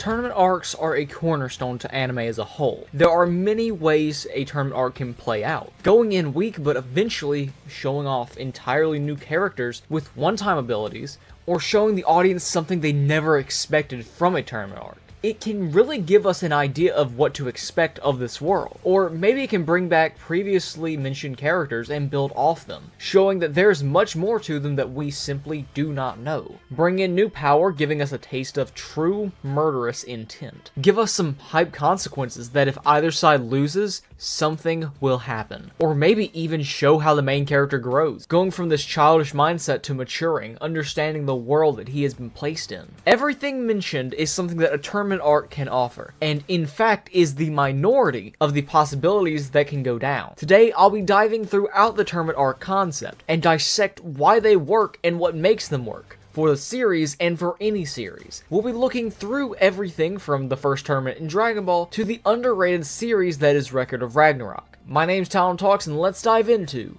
Tournament arcs are a cornerstone to anime as a whole. There are many ways a tournament arc can play out. Going in weak, but eventually showing off entirely new characters with one-time abilities, or showing the audience something they never expected from a tournament arc. It can really give us an idea of what to expect of this world. Or maybe it can bring back previously mentioned characters and build off them, showing that there's much more to them that we simply do not know. Bring in new power, giving us a taste of true murderous intent. Give us some hype consequences that if either side loses, something will happen. Or maybe even show how the main character grows, going from this childish mindset to maturing, understanding the world that he has been placed in. Everything mentioned is something that a tournament arc can offer, and in fact is the minority of the possibilities that can go down. Today, I'll be diving throughout the tournament arc concept, and dissect why they work and what makes them work. For the series, and for any series. We'll be looking through everything from the first tournament in Dragon Ball to the underrated series that is Record of Ragnarok. My name's Talon Talks, and let's dive into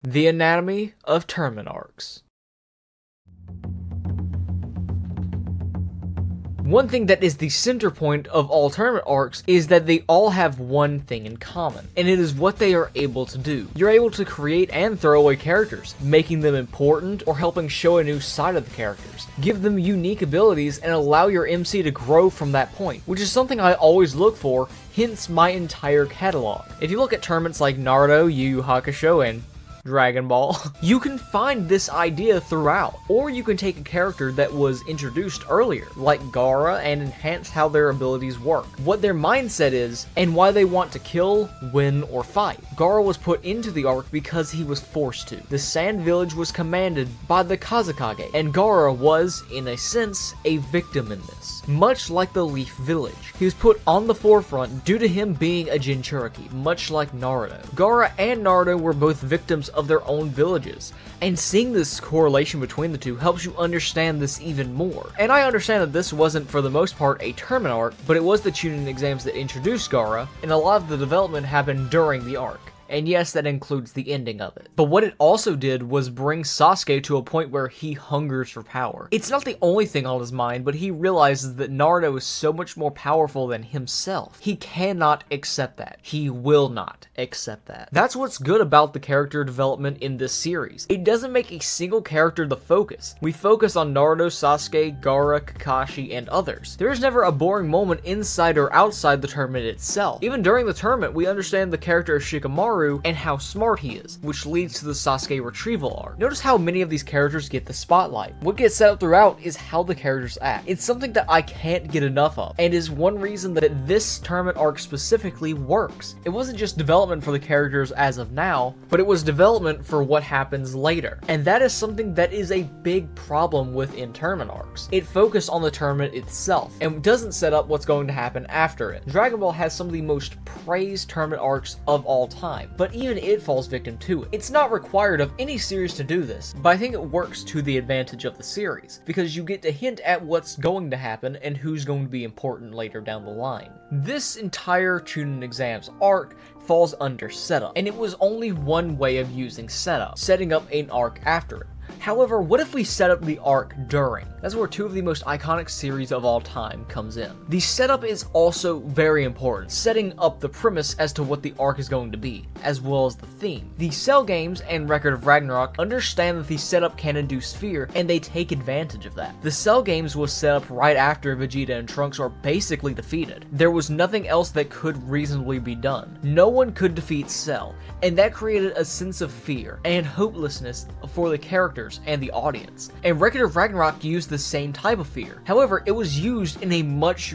the anatomy of tournament arcs. One thing that is the center point of all tournament arcs is that they all have one thing in common, and it is what they are able to do. You're able to create and throw away characters, making them important or helping show a new side of the characters. Give them unique abilities and allow your MC to grow from that point, which is something I always look for, hence my entire catalog. If you look at tournaments like Naruto, Yuyu Hakusho, and Dragon Ball, you can find this idea throughout. Or you can take a character that was introduced earlier, like Gaara, and enhance how their abilities work, what their mindset is, and why they want to kill, win, or fight. Gaara was put into the arc because he was forced to. The Sand Village was commanded by the Kazekage, and Gaara was, in a sense, a victim in this. Much like the Leaf Village. He was put on the forefront due to him being a Jinchuriki, much like Naruto. Gaara and Naruto were both victims of their own villages, and seeing this correlation between the two helps you understand this even more. And I understand that this wasn't for the most part a tournament arc, but it was the Chunin exams that introduced Gaara, and a lot of the development happened during the arc. And yes, that includes the ending of it. But what it also did was bring Sasuke to a point where he hungers for power. It's not the only thing on his mind, but he realizes that Naruto is so much more powerful than himself. He cannot accept that. He will not accept that. That's what's good about the character development in this series. It doesn't make a single character the focus. We focus on Naruto, Sasuke, Gaara, Kakashi, and others. There is never a boring moment inside or outside the tournament itself. Even during the tournament, we understand the character of Shikamaru and how smart he is, which leads to the Sasuke retrieval arc. Notice how many of these characters get the spotlight. What gets set up throughout is how the characters act. It's something that I can't get enough of, and is one reason that this tournament arc specifically works. It wasn't just development for the characters as of now, but it was development for what happens later. And that is something that is a big problem within tournament arcs. It focuses on the tournament itself, and doesn't set up what's going to happen after it. Dragon Ball has some of the most praised tournament arcs of all time, but even it falls victim to it. It's not required of any series to do this, but I think it works to the advantage of the series, because you get to hint at what's going to happen and who's going to be important later down the line. This entire Chunin exams arc falls under setup, and it was only one way of using setup, setting up an arc after it. However, what if we set up the arc during? That's where two of the most iconic series of all time comes in. The setup is also very important, setting up the premise as to what the arc is going to be, as well as the theme. The Cell games and Record of Ragnarok understand that the setup can induce fear, and they take advantage of that. The Cell games was set up right after Vegeta and Trunks are basically defeated. There was nothing else that could reasonably be done. No one could defeat Cell, and that created a sense of fear and hopelessness for the characters and the audience. And Record of Ragnarok used the same type of fear. However, it was used in a much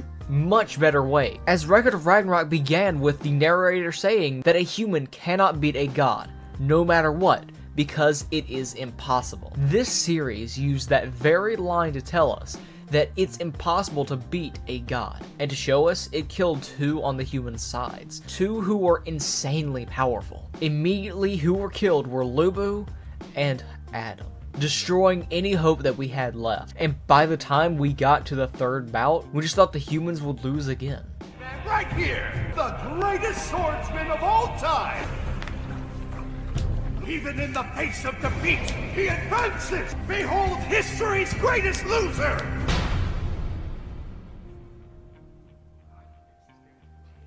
better way, as Record of Ragnarok began with the narrator saying that a human cannot beat a god, no matter what, because it is impossible. This series used that very line to tell us that it's impossible to beat a god, and to show us it killed two on the human sides, two who were insanely powerful. Immediately who were killed were Lubu and Adam, destroying any hope that we had left. And by the time we got to the third bout, we just thought the humans would lose again. And right here, the greatest swordsman of all time. Even in the face of defeat, he advances! Behold history's greatest loser!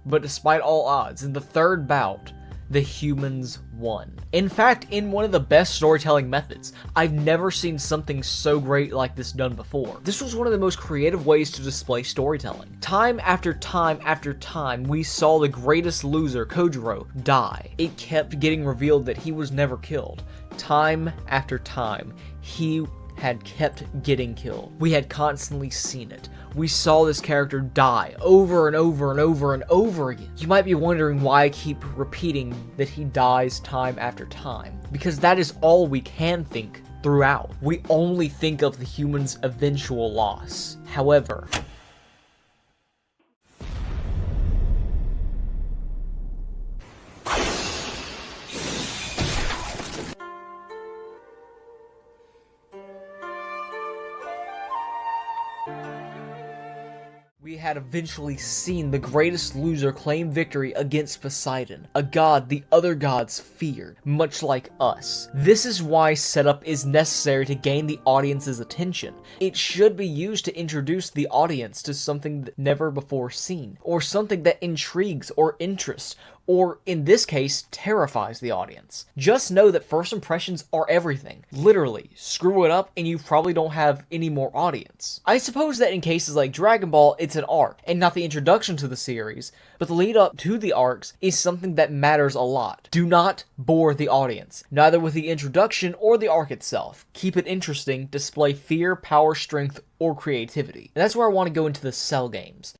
But despite all odds, in the third bout, the humans won. In fact, in one of the best storytelling methods, I've never seen something so great like this done before. This was one of the most creative ways to display storytelling. Time after time after time, we saw the greatest loser, Kojiro, die. It kept getting revealed that he was never killed. Time after time, he had kept getting killed. We had constantly seen it. We saw this character die over and over and over and over again. You might be wondering why I keep repeating that he dies time after time, because that is all we can think throughout. We only think of the human's eventual loss. However, we had eventually seen the greatest loser claim victory against Poseidon, a god the other gods feared, much like us. This is why setup is necessary to gain the audience's attention. It should be used to introduce the audience to something never before seen, or something that intrigues or interests, or in this case, terrifies the audience. Just know that first impressions are everything. Literally, screw it up and you probably don't have any more audience. I suppose that in cases like Dragon Ball, it's an arc, and not the introduction to the series, but the lead up to the arcs is something that matters a lot. Do not bore the audience, neither with the introduction or the arc itself. Keep it interesting, display fear, power, strength, or creativity. And that's where I want to go into the Cell games.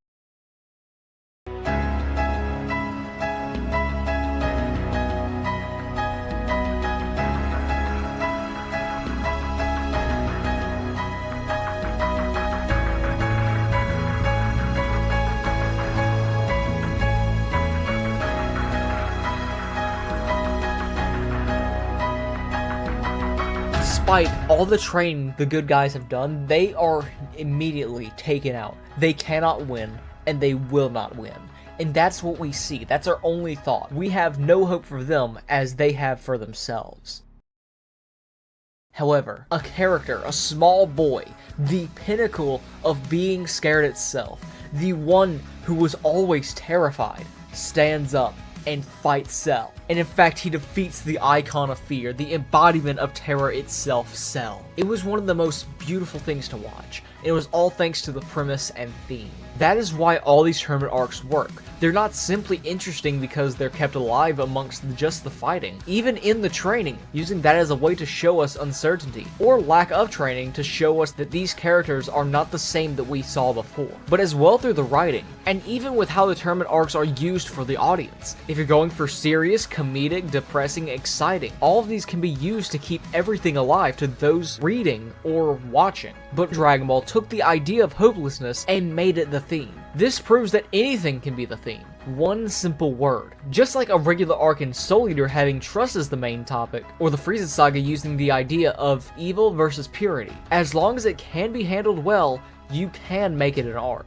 Despite all the training the good guys have done, they are immediately taken out. They cannot win, and they will not win. And that's what we see. That's our only thought. We have no hope for them as they have for themselves. However, a character, a small boy, the pinnacle of being scared itself, the one who was always terrified, stands up and fights Cell. And in fact, he defeats the icon of fear, the embodiment of terror itself, Cell. It was one of the most beautiful things to watch, and it was all thanks to the premise and theme. That is why all these tournament arcs work. They're not simply interesting because they're kept alive amongst just the fighting. Even in the training, using that as a way to show us uncertainty, or lack of training to show us that these characters are not the same that we saw before, but as well through the writing, and even with how the tournament arcs are used for the audience. If you're going for serious, comedic, depressing, exciting, all of these can be used to keep everything alive to those reading or watching. But Dragon Ball took the idea of hopelessness and made it the theme. This proves that anything can be the theme. One simple word. Just like a regular arc in Soul Eater having trust as the main topic, or the Frieza saga using the idea of evil versus purity. As long as it can be handled well, you can make it an arc.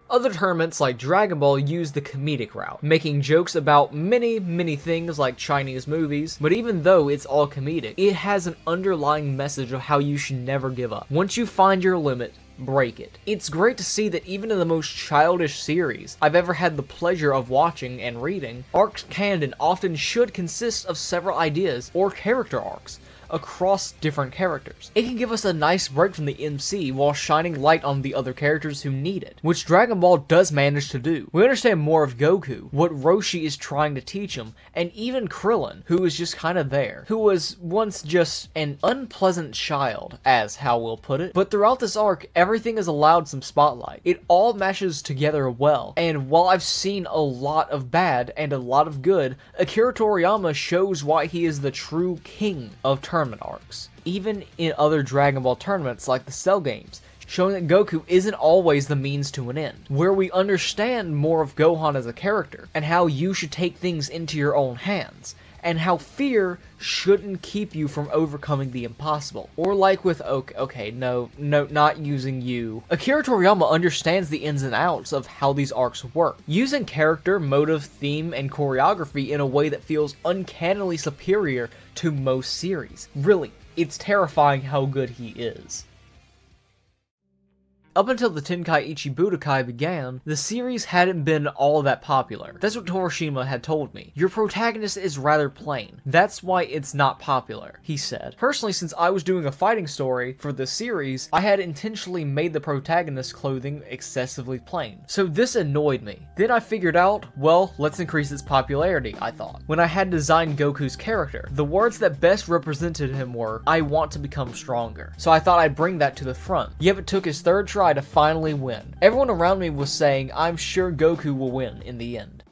Other tournaments like Dragon Ball use the comedic route, making jokes about many things like Chinese movies, but even though it's all comedic, it has an underlying message of how you should never give up. Once you find your limit, break it. It's great to see that even in the most childish series I've ever had the pleasure of watching and reading, arcs can and often should consist of several ideas or character arcs across different characters. It can give us a nice break from the MC while shining light on the other characters who need it, which Dragon Ball does manage to do. We understand more of Goku, what Roshi is trying to teach him, and even Krillin, who is just kind of there, who was once just an unpleasant child, as how we'll put it. But throughout this arc, everything is allowed some spotlight. It all meshes together well, and while I've seen a lot of bad and a lot of good, Akira Toriyama shows why he is the true king of tournament arcs, even in other Dragon Ball tournaments like the Cell games, showing that Goku isn't always the means to an end, where we understand more of Gohan as a character, and how you should take things into your own hands, and how fear shouldn't keep you from overcoming the impossible. Or like with no, not using you. Akira Toriyama understands the ins and outs of how these arcs work, using character, motive, theme, and choreography in a way that feels uncannily superior to most series. Really, it's terrifying how good he is. Up until the Tenkaichi Budokai began, the series hadn't been all that popular. That's what Torishima had told me. Your protagonist is rather plain. That's why it's not popular, he said. Personally, since I was doing a fighting story for the series, I had intentionally made the protagonist's clothing excessively plain. So this annoyed me. Then I figured out, well, let's increase its popularity, I thought. When I had designed Goku's character, the words that best represented him were, "I want to become stronger." So I thought I'd bring that to the front. Yep, it took his third try to finally win. Everyone around me was saying, I'm sure Goku will win in the end.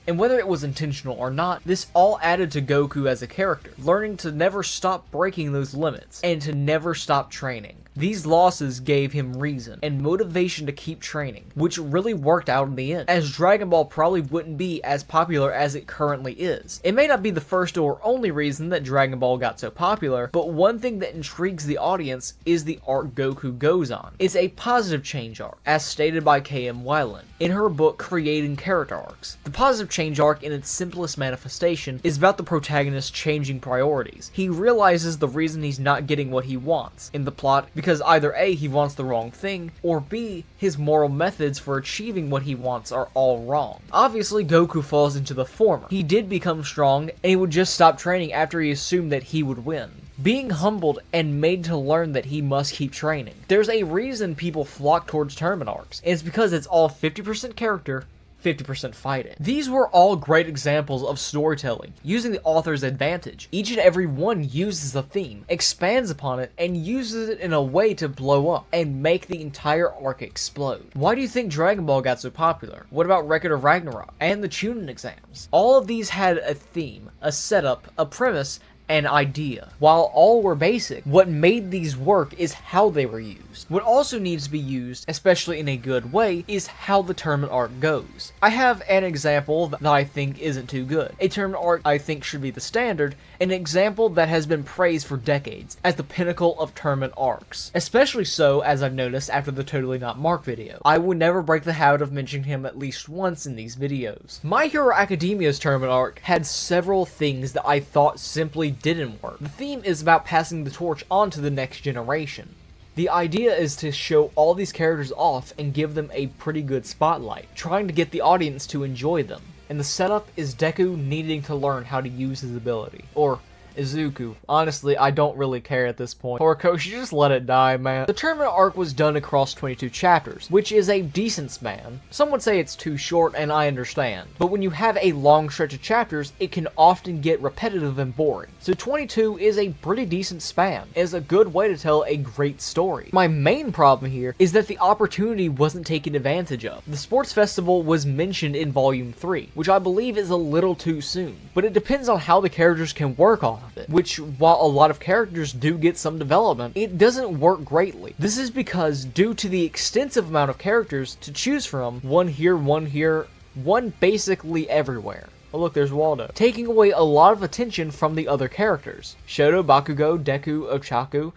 And whether it was intentional or not, this all added to Goku as a character, learning to never stop breaking those limits, and to never stop training. These losses gave him reason and motivation to keep training, which really worked out in the end, as Dragon Ball probably wouldn't be as popular as it currently is. It may not be the first or only reason that Dragon Ball got so popular, but one thing that intrigues the audience is the arc Goku goes on. It's a positive change arc, as stated by K.M. Weiland in her book Creating Character Arcs. The positive change arc in its simplest manifestation is about the protagonist changing priorities. He realizes the reason he's not getting what he wants in the plot because either A, he wants the wrong thing, or B, his moral methods for achieving what he wants are all wrong. Obviously, Goku falls into the former. He did become strong, and he would just stop training after he assumed that he would win, being humbled and made to learn that he must keep training. There's a reason people flock towards tournament arcs, and it's because it's all 50% character, 50% fighting. These were all great examples of storytelling, using the author's advantage. Each and every one uses a theme, expands upon it, and uses it in a way to blow up and make the entire arc explode. Why do you think Dragon Ball got so popular? What about Record of Ragnarok and the Chunin exams? All of these had a theme, a setup, a premise, an idea. While all were basic, what made these work is how they were used. What also needs to be used, especially in a good way, is how the tournament arc goes. I have an example that I think isn't too good. A tournament arc I think should be the standard, an example that has been praised for decades as the pinnacle of tournament arcs. Especially so, as I've noticed after the Totally Not Mark video. I would never break the habit of mentioning him at least once in these videos. My Hero Academia's tournament arc had several things that I thought simply didn't work. The theme is about passing the torch on to the next generation. The idea is to show all these characters off and give them a pretty good spotlight, trying to get the audience to enjoy them. And the setup is Deku needing to learn how to use his ability. Or Izuku. Honestly, I don't really care at this point. Horikoshi, just let it die, man. The tournament arc was done across 22 chapters, which is a decent span. Some would say it's too short, and I understand. But when you have a long stretch of chapters, it can often get repetitive and boring. So 22 is a pretty decent span. It is a good way to tell a great story. My main problem here is that the opportunity wasn't taken advantage of. The sports festival was mentioned in Volume 3, which I believe is a little too soon. But it depends on how the characters can work on of it, which, while a lot of characters do get some development, it doesn't work greatly. This is because, due to the extensive amount of characters to choose from, one here, one basically everywhere. Oh look, there's Waldo. Taking away a lot of attention from the other characters. Shoto, Bakugo, Deku, Ochaku,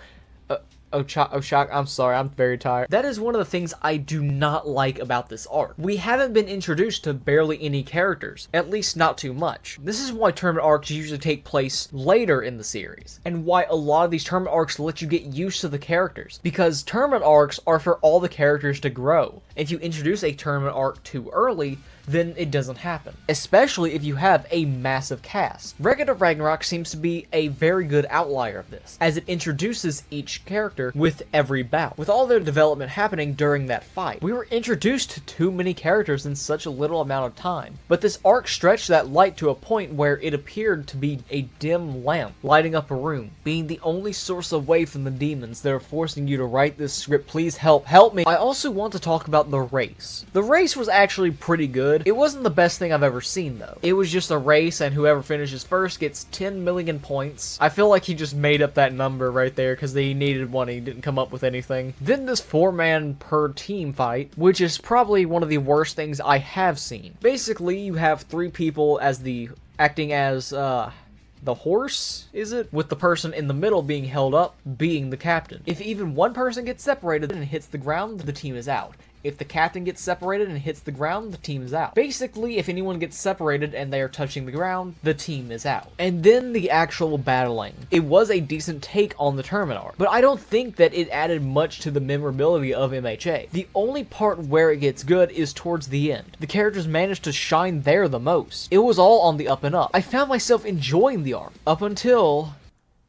Oshak, I'm sorry, I'm very tired. That is one of the things I do not like about this arc. We haven't been introduced to barely any characters, at least not too much. This is why tournament arcs usually take place later in the series, and why a lot of these tournament arcs let you get used to the characters, because tournament arcs are for all the characters to grow. If you introduce a tournament arc too early, then it doesn't happen, especially if you have a massive cast. Record of Ragnarok seems to be a very good outlier of this, as it introduces each character with every bout, with all their development happening during that fight. We were introduced to too many characters in such a little amount of time, but this arc stretched that light to a point where it appeared to be a dim lamp lighting up a room, being the only source away from the demons that are forcing you to write this script. Please help me. I also want to talk about the race. The race was actually pretty good. It wasn't the best thing I've ever seen, though. It was just a race, and whoever finishes first gets 10 million points. I feel like he just made up that number right there because he needed one and he didn't come up with anything. Then this 4-man per team fight, which is probably one of the worst things I have seen. Basically, you have 3 people as the acting as, the horse, is it? With the person in the middle being held up, being the captain. If even one person gets separated and hits the ground, the team is out. If the captain gets separated and hits the ground, the team is out. Basically, if anyone gets separated and they are touching the ground, the team is out. And then the actual battling. It was a decent take on the tournament arc, but I don't think that it added much to the memorability of MHA. The only part where it gets good is towards the end. The characters managed to shine there the most. It was all on the up and up. I found myself enjoying the arc up until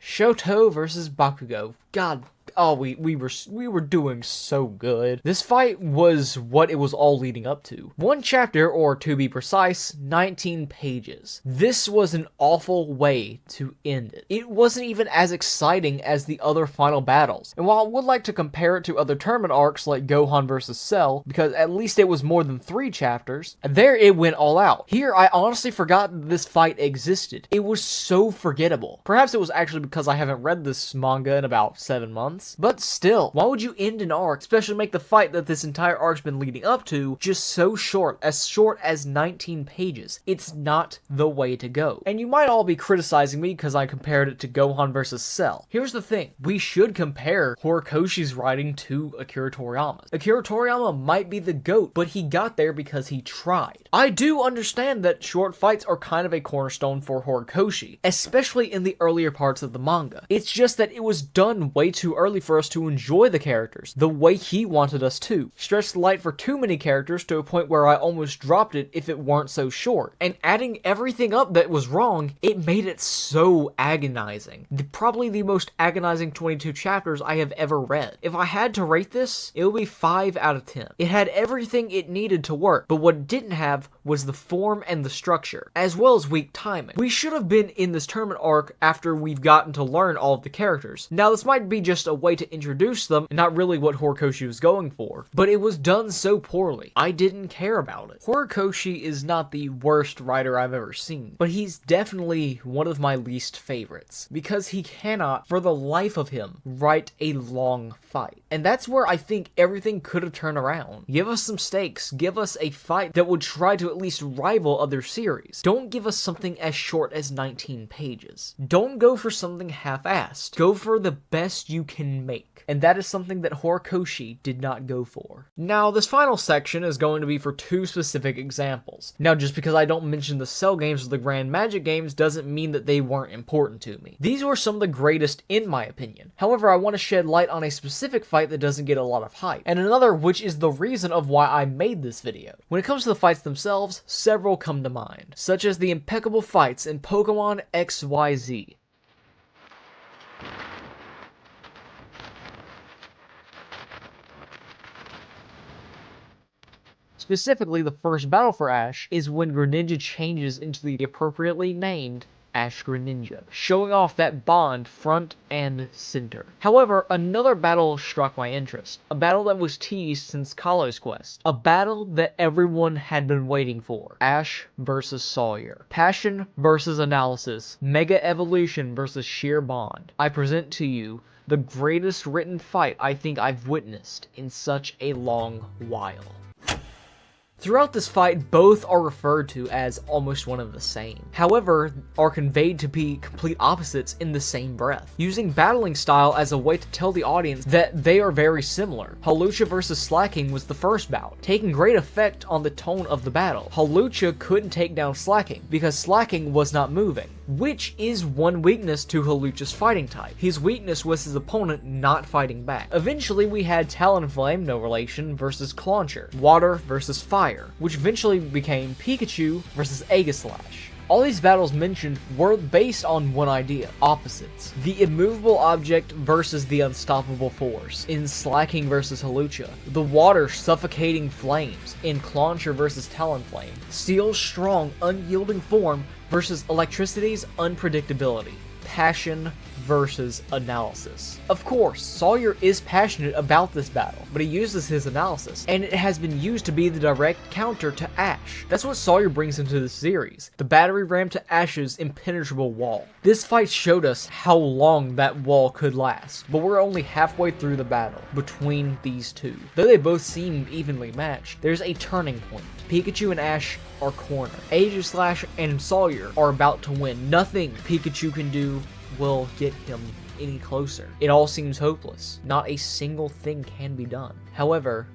Shoto versus Bakugo. God. Oh, we were doing so good. This fight was what it was all leading up to. One chapter, or to be precise, 19 pages. This was an awful way to end it. It wasn't even as exciting as the other final battles. And while I would like to compare it to other tournament arcs like Gohan vs. Cell, because at least it was more than 3 chapters, there it went all out. Here, I honestly forgot that this fight existed. It was so forgettable. Perhaps it was actually because I haven't read this manga in about 7 months. But still, why would you end an arc, especially make the fight that this entire arc's been leading up to, just so short as 19 pages? It's not the way to go. And you might all be criticizing me because I compared it to Gohan vs. Cell. Here's the thing, we should compare Horikoshi's writing to Akira Toriyama's. Akira Toriyama might be the GOAT, but he got there because he tried. I do understand that short fights are kind of a cornerstone for Horikoshi, especially in the earlier parts of the manga. It's just that it was done way too early for us to enjoy the characters the way he wanted us to. Stretched the light for too many characters to a point where I almost dropped it if it weren't so short. And adding everything up that was wrong, it made it so agonizing. Probably the most agonizing 22 chapters I have ever read. If I had to rate this, it would be 5 out of 10. It had everything it needed to work, but what it didn't have was the form and the structure, as well as weak timing. We should have been in this tournament arc after we've gotten to learn all of the characters. Now this might be just a way to introduce them, and not really what Horikoshi was going for, but it was done so poorly. I didn't care about it. Horikoshi is not the worst writer I've ever seen, but he's definitely one of my least favorites, because he cannot, for the life of him, write a long fight. And that's where I think everything could have turned around. Give us some stakes, give us a fight that would try to at least rival other series. Don't give us something as short as 19 pages. Don't go for something half-assed. Go for the best you can make. And that is something that Horikoshi did not go for. Now, this final section is going to be for 2 specific examples. Now, just because I don't mention the Cell games or the Grand Magic games doesn't mean that they weren't important to me. These were some of the greatest in my opinion. However, I want to shed light on a specific fight that doesn't get a lot of hype, and another which is the reason of why I made this video. When it comes to the fights themselves, several come to mind, such as the impeccable fights in Pokemon XYZ. Specifically, the first battle for Ash is when Greninja changes into the appropriately named Ash Greninja, showing off that bond front and center. However, another battle struck my interest, a battle that was teased since Kalos Quest, a battle that everyone had been waiting for. Ash versus Sawyer. Passion versus analysis. Mega evolution versus sheer bond. I present to you the greatest written fight I think I've witnessed in such a long while. Throughout this fight, both are referred to as almost one of the same. However, are conveyed to be complete opposites in the same breath, using battling style as a way to tell the audience that they are very similar. Hawlucha versus Slacking was the first bout, taking great effect on the tone of the battle. Hawlucha couldn't take down Slacking because Slacking was not moving, which is one weakness to Hawlucha's fighting type. His weakness was his opponent not fighting back. Eventually, we had Talonflame, no relation, versus Clauncher, Water versus Fire, which eventually became Pikachu versus Aegislash. All these battles mentioned were based on one idea, opposites. The immovable object versus the unstoppable force in Slacking versus Hawlucha. The water suffocating flames in Clauncher versus Talonflame. Steel's strong, unyielding form versus electricity's unpredictability. Passion versus analysis. Of course, Sawyer is passionate about this battle, but he uses his analysis, and it has been used to be the direct counter to Ash. That's what Sawyer brings into the series, the battery ram to Ash's impenetrable wall. This fight showed us how long that wall could last, but we're only halfway through the battle between these two. Though they both seem evenly matched, there's a turning point. Pikachu and Ash are cornered. Aegislash and Sawyer are about to win. Nothing Pikachu can do will get him any closer. It all seems hopeless. Not a single thing can be done. However,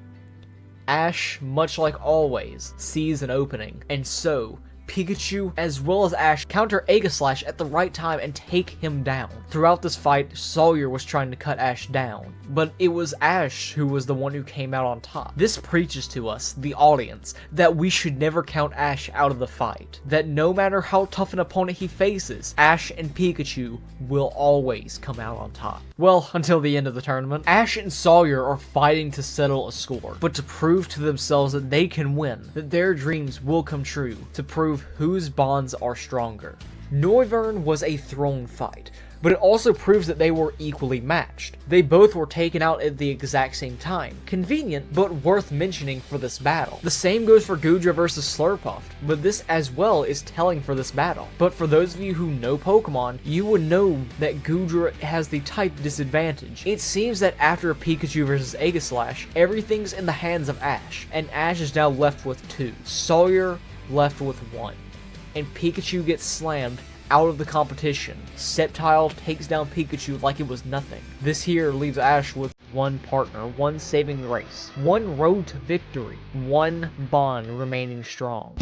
Ash, much like always, sees an opening, and so Pikachu as well as Ash counter Aegislash at the right time and take him down. Throughout this fight, Sawyer was trying to cut Ash down, but it was Ash who was the one who came out on top. This preaches to us, the audience, that we should never count Ash out of the fight. That no matter how tough an opponent he faces, Ash and Pikachu will always come out on top. Well, until the end of the tournament, Ash and Sawyer are fighting to settle a score, but to prove to themselves that they can win, that their dreams will come true, to prove whose bonds are stronger. Noivern was a thrown fight, but it also proves that they were equally matched. They both were taken out at the exact same time. Convenient, but worth mentioning for this battle. The same goes for Gudra versus Slurpuff, but this as well is telling for this battle. But for those of you who know Pokemon, you would know that Gudra has the type disadvantage. It seems that after Pikachu versus Aegislash, everything's in the hands of Ash, and Ash is now left with 2. Sawyer left with 1. And Pikachu gets slammed out of the competition. Sceptile takes down Pikachu like it was nothing. This here leaves Ash with 1 partner, 1 saving grace, 1 road to victory, 1 bond remaining strong.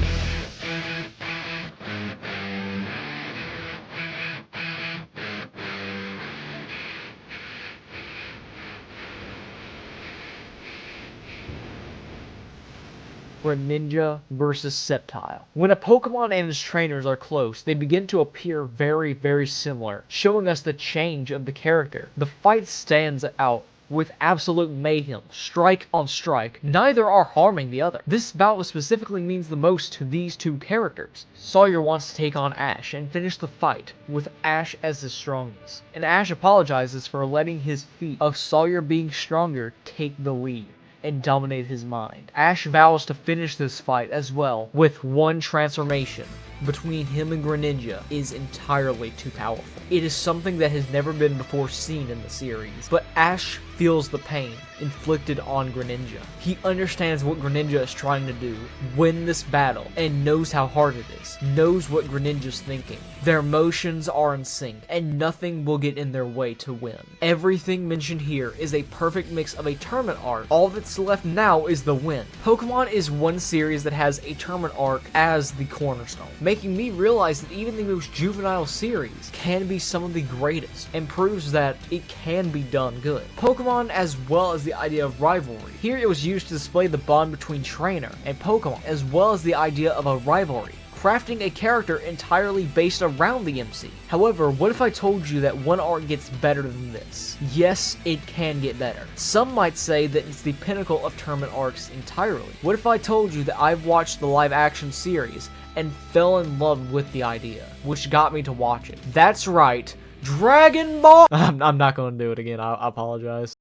Greninja versus Sceptile. When a Pokemon and its trainers are close, they begin to appear very, very similar, showing us the change of the character. The fight stands out with absolute mayhem, strike on strike. Neither are harming the other. This battle specifically means the most to these 2 characters. Sawyer wants to take on Ash and finish the fight with Ash as the strongest, and Ash apologizes for letting his feat of Sawyer being stronger take the lead and dominate his mind. Ash vows to finish this fight as well with 1 transformation between him and Greninja is entirely too powerful. It is something that has never been before seen in the series, but Ash feels the pain inflicted on Greninja. He understands what Greninja is trying to do, win this battle, and knows how hard it is, knows what Greninja's thinking. Their emotions are in sync, and nothing will get in their way to win. Everything mentioned here is a perfect mix of a tournament arc. All that's left now is the win. Pokemon is one series that has a tournament arc as the cornerstone, making me realize that even the most juvenile series can be some of the greatest, and proves that it can be done good. Pokemon, as well as the idea of rivalry. Here it was used to display the bond between trainer and Pokemon, as well as the idea of a rivalry, crafting a character entirely based around the MC. However, what if I told you that one arc gets better than this? Yes, it can get better. Some might say that it's the pinnacle of tournament arcs entirely. What if I told you that I've watched the live action series and fell in love with the idea, which got me to watch it? That's right, Dragon Ball! I'm not going to do it again, I apologize.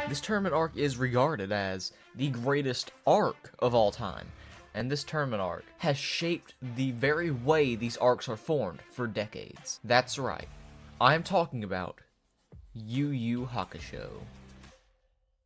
This tournament arc is regarded as the greatest arc of all time, and this tournament arc has shaped the very way these arcs are formed for decades. That's right, I'm talking about Yu Yu Hakusho.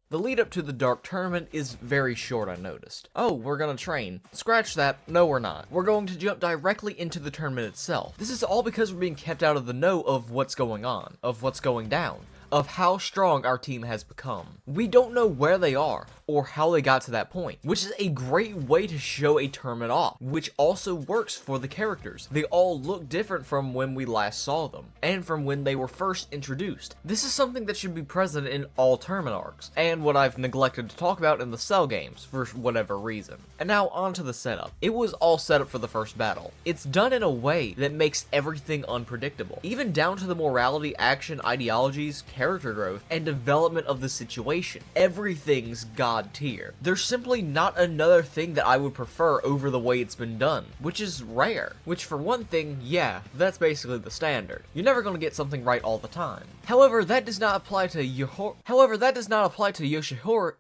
The lead up to the Dark Tournament is very short, I noticed. Oh, we're gonna train. Scratch that, no we're not. We're going to jump directly into the tournament itself. This is all because we're being kept out of the know of what's going on, of what's going down, of how strong our team has become. We don't know where they are, or how they got to that point, which is a great way to show a tournament off, which also works for the characters. They all look different from when we last saw them, and from when they were first introduced. This is something that should be present in all tournament arcs, and what I've neglected to talk about in the Cell games, for whatever reason. And now on to the setup. It was all set up for the first battle. It's done in a way that makes everything unpredictable, even down to the morality, action, ideologies, character growth, and development of the situation. Everything's got god tier. There's simply not another thing that I would prefer over the way it's been done, which is rare. Which for one thing, yeah, that's basically the standard. You're never gonna get something right all the time. However, that does not apply to Yoshihiro. However, that does not apply to Yoshihiro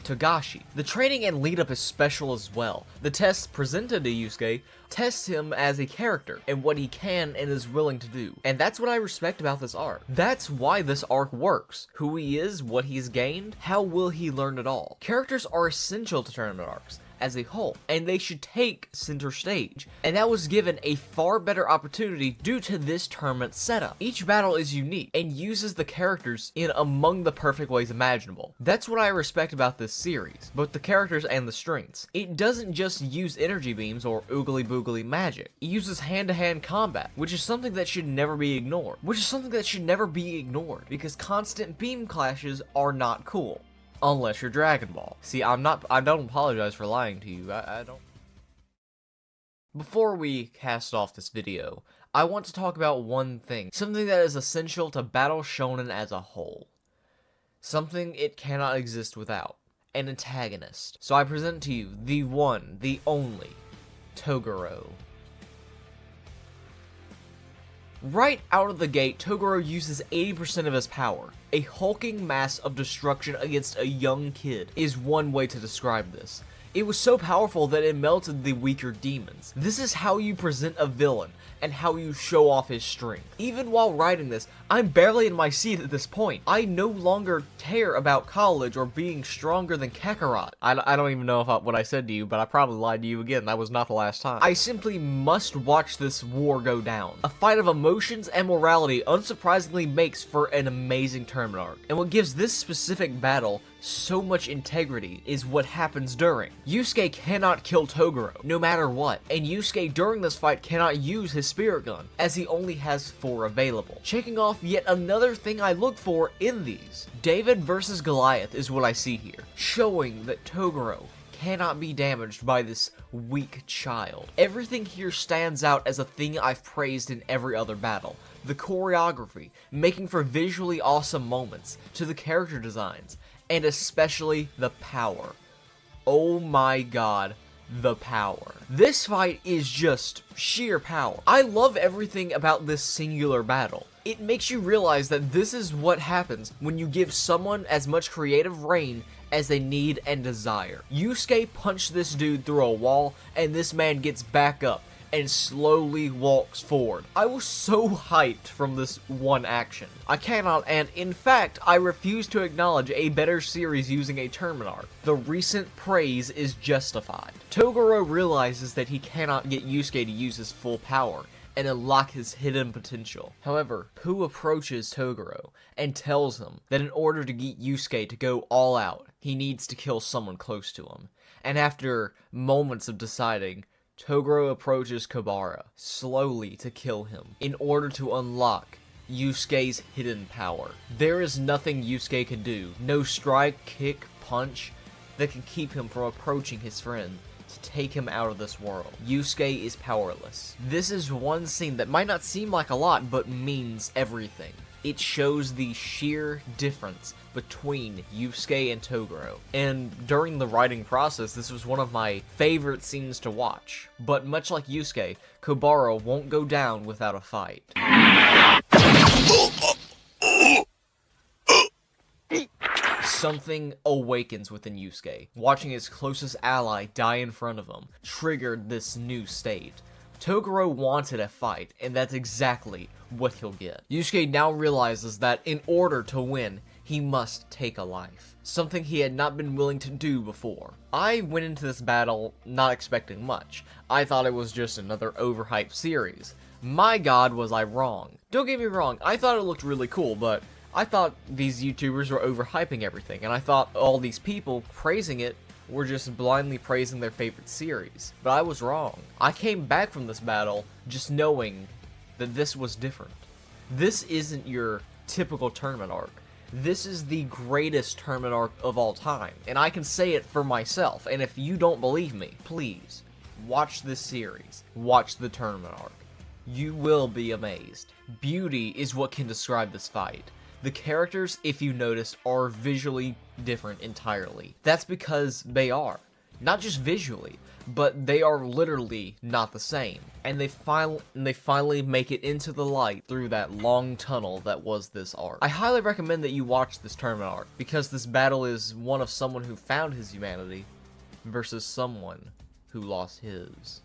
Togashi. The training and lead up is special as well. The tests presented to Yusuke tests him as a character and what he can and is willing to do. And that's what I respect about this arc. That's why this arc works. Who he is, what he's gained, how will he learn it all. Characters are essential to tournament arcs as a whole, and they should take center stage, and that was given a far better opportunity due to this tournament setup. Each battle is unique and uses the characters in among the perfect ways imaginable. That's what I respect about this series, both the characters and the strengths. It doesn't just use energy beams or oogly boogly magic. It uses hand-to-hand combat, which is something that should never be ignored. Because constant beam clashes are not cool. Unless you're Dragon Ball. See, I don't apologize for lying to you, I don't. Before we cast off this video, I want to talk about one thing. Something that is essential to Battle Shonen as a whole. Something it cannot exist without. An antagonist. So I present to you the one, the only, Toguro. Right out of the gate, Toguro uses 80% of his power. A hulking mass of destruction against a young kid is one way to describe this. It was so powerful that it melted the weaker demons. This is how you present a villain, and how you show off his strength. Even while writing this, I'm barely in my seat at this point. I no longer care about college or being stronger than Kakarot. I don't even know what I said to you, but I probably lied to you again. That was not the last time. I simply must watch this war go down. A fight of emotions and morality unsurprisingly makes for an amazing tournament arc. And what gives this specific battle so much integrity is what happens during. Yusuke cannot kill Toguro, no matter what, and Yusuke during this fight cannot use his spirit gun, as he only has 4 available. Checking off yet another thing I look for in these. David versus Goliath is what I see here, showing that Toguro cannot be damaged by this weak child. Everything here stands out as a thing I've praised in every other battle. The choreography, making for visually awesome moments, to the character designs, and especially the power. Oh my god, the power. This fight is just sheer power. I love everything about this singular battle. It makes you realize that this is what happens when you give someone as much creative reign as they need and desire. Yusuke punched this dude through a wall, and this man gets back up and slowly walks forward. I was so hyped from this one action. I cannot, and in fact, I refuse to acknowledge a better series using a tournament arc. The recent praise is justified. Toguro realizes that he cannot get Yusuke to use his full power and unlock his hidden potential. However, Pooh approaches Toguro and tells him that in order to get Yusuke to go all out, he needs to kill someone close to him. And after moments of deciding, Toguro approaches Kobara slowly to kill him in order to unlock Yusuke's hidden power. There is nothing Yusuke can do, no strike, kick, punch, that can keep him from approaching his friend to take him out of this world. Yusuke is powerless. This is one scene that might not seem like a lot, but means everything. It shows the sheer difference between Yusuke and Toguro. And during the writing process, this was one of my favorite scenes to watch. But much like Yusuke, Kobara won't go down without a fight. Something awakens within Yusuke. Watching his closest ally die in front of him triggered this new state. Toguro wanted a fight, and that's exactly what he'll get. Yusuke now realizes that in order to win, he must take a life. Something he had not been willing to do before. I went into this battle not expecting much. I thought it was just another overhyped series. My god, was I wrong. Don't get me wrong, I thought it looked really cool, but I thought these YouTubers were overhyping everything, and I thought all these people praising it were just blindly praising their favorite series. But I was wrong. I came back from this battle just knowing that this was different. This isn't your typical tournament arc. This is the greatest tournament arc of all time, and I can say it for myself, and if you don't believe me, please, watch this series. Watch the tournament arc. You will be amazed. Beauty is what can describe this fight. The characters, if you noticed, are visually different entirely. That's because they are. Not just visually, but they are literally not the same. And they finally make it into the light through that long tunnel that was this arc. I highly recommend that you watch this tournament arc, because this battle is one of someone who found his humanity versus someone who lost his.